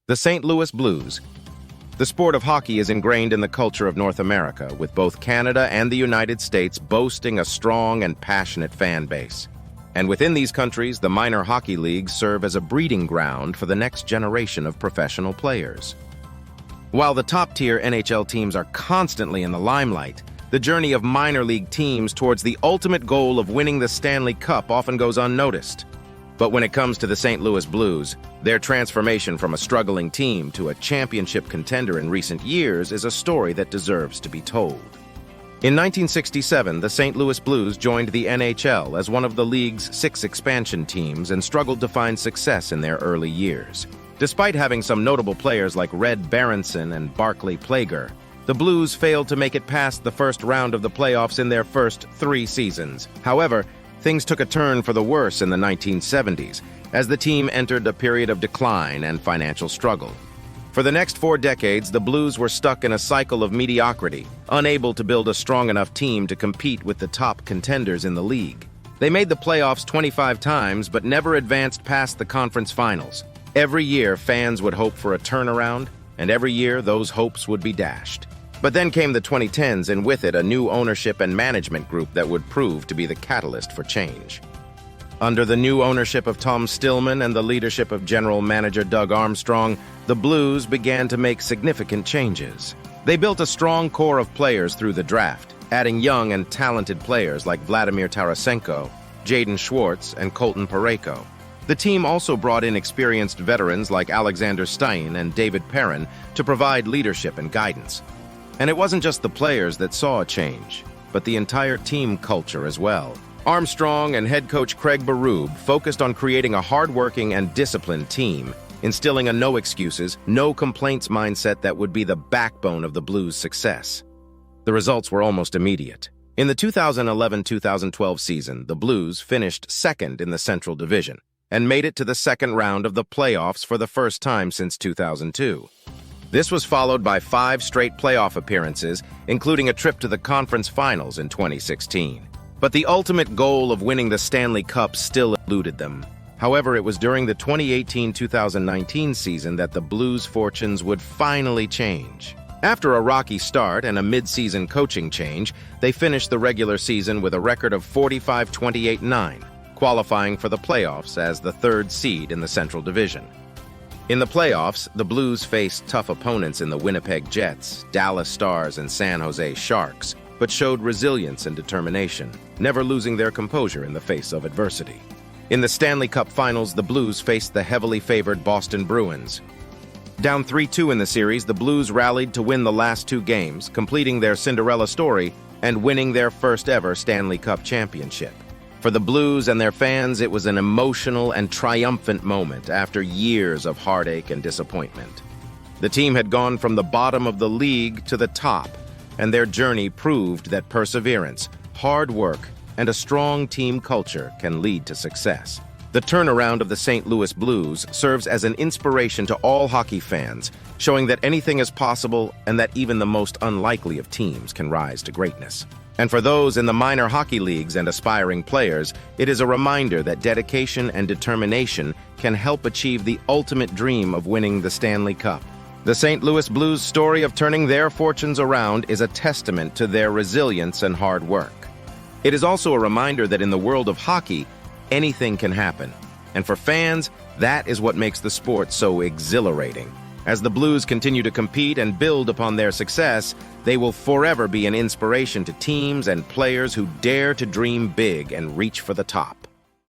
The St. Louis Blues. The sport of hockey is ingrained in the culture of North America, with both Canada and the United States boasting a strong and passionate fan base. And within these countries, the minor hockey leagues serve as a breeding ground for the next generation of professional players. While the top-tier NHL teams are constantly in the limelight, the journey of minor league teams towards the ultimate goal of winning the Stanley Cup often goes unnoticed. But when it comes to the St. Louis Blues, their transformation from a struggling team to a championship contender in recent years is a story that deserves to be told. In 1967, the St. Louis Blues joined the NHL as one of the league's 6 expansion teams and struggled to find success in their early years. Despite having some notable players like Red Berenson and Barclay Plager, the Blues failed to make it past the first round of the playoffs in their first 3 seasons. However, things took a turn for the worse in the 1970s, as the team entered a period of decline and financial struggle. For the next 4 decades, the Blues were stuck in a cycle of mediocrity, unable to build a strong enough team to compete with the top contenders in the league. They made the playoffs 25 times, but never advanced past the conference finals. Every year, fans would hope for a turnaround, and every year, those hopes would be dashed. But then came the 2010s, and with it, a new ownership and management group that would prove to be the catalyst for change. Under the new ownership of Tom Stillman and the leadership of general manager Doug Armstrong, the Blues began to make significant changes. They built a strong core of players through the draft, adding young and talented players like Vladimir Tarasenko, Jaden Schwartz, and Colton Parayko. The team also brought in experienced veterans like Alexander Stein and David Perrin to provide leadership and guidance. And it wasn't just the players that saw a change, but the entire team culture as well. Armstrong and head coach Craig Berube focused on creating a hardworking and disciplined team, instilling a no-excuses, no-complaints mindset that would be the backbone of the Blues' success. The results were almost immediate. In the 2011-2012 season, the Blues finished second in the Central Division and made it to the second round of the playoffs for the first time since 2002. This was followed by 5 straight playoff appearances, including a trip to the conference finals in 2016. But the ultimate goal of winning the Stanley Cup still eluded them. However, it was during the 2018-2019 season that the Blues' fortunes would finally change. After a rocky start and a mid-season coaching change, they finished the regular season with a record of 45-28-9, qualifying for the playoffs as the 3rd seed in the Central Division. In the playoffs, the Blues faced tough opponents in the Winnipeg Jets, Dallas Stars, and San Jose Sharks, but showed resilience and determination, never losing their composure in the face of adversity. In the Stanley Cup Finals, the Blues faced the heavily favored Boston Bruins. Down 3-2 in the series, the Blues rallied to win the last 2 games, completing their Cinderella story and winning their first-ever Stanley Cup championship. For the Blues and their fans, it was an emotional and triumphant moment after years of heartache and disappointment. The team had gone from the bottom of the league to the top, and their journey proved that perseverance, hard work, and a strong team culture can lead to success. The turnaround of the St. Louis Blues serves as an inspiration to all hockey fans, showing that anything is possible and that even the most unlikely of teams can rise to greatness. And for those in the minor hockey leagues and aspiring players, it is a reminder that dedication and determination can help achieve the ultimate dream of winning the Stanley Cup. The St. Louis Blues' story of turning their fortunes around is a testament to their resilience and hard work. It is also a reminder that in the world of hockey, anything can happen. And for fans, that is what makes the sport so exhilarating. As the Blues continue to compete and build upon their success, they will forever be an inspiration to teams and players who dare to dream big and reach for the top.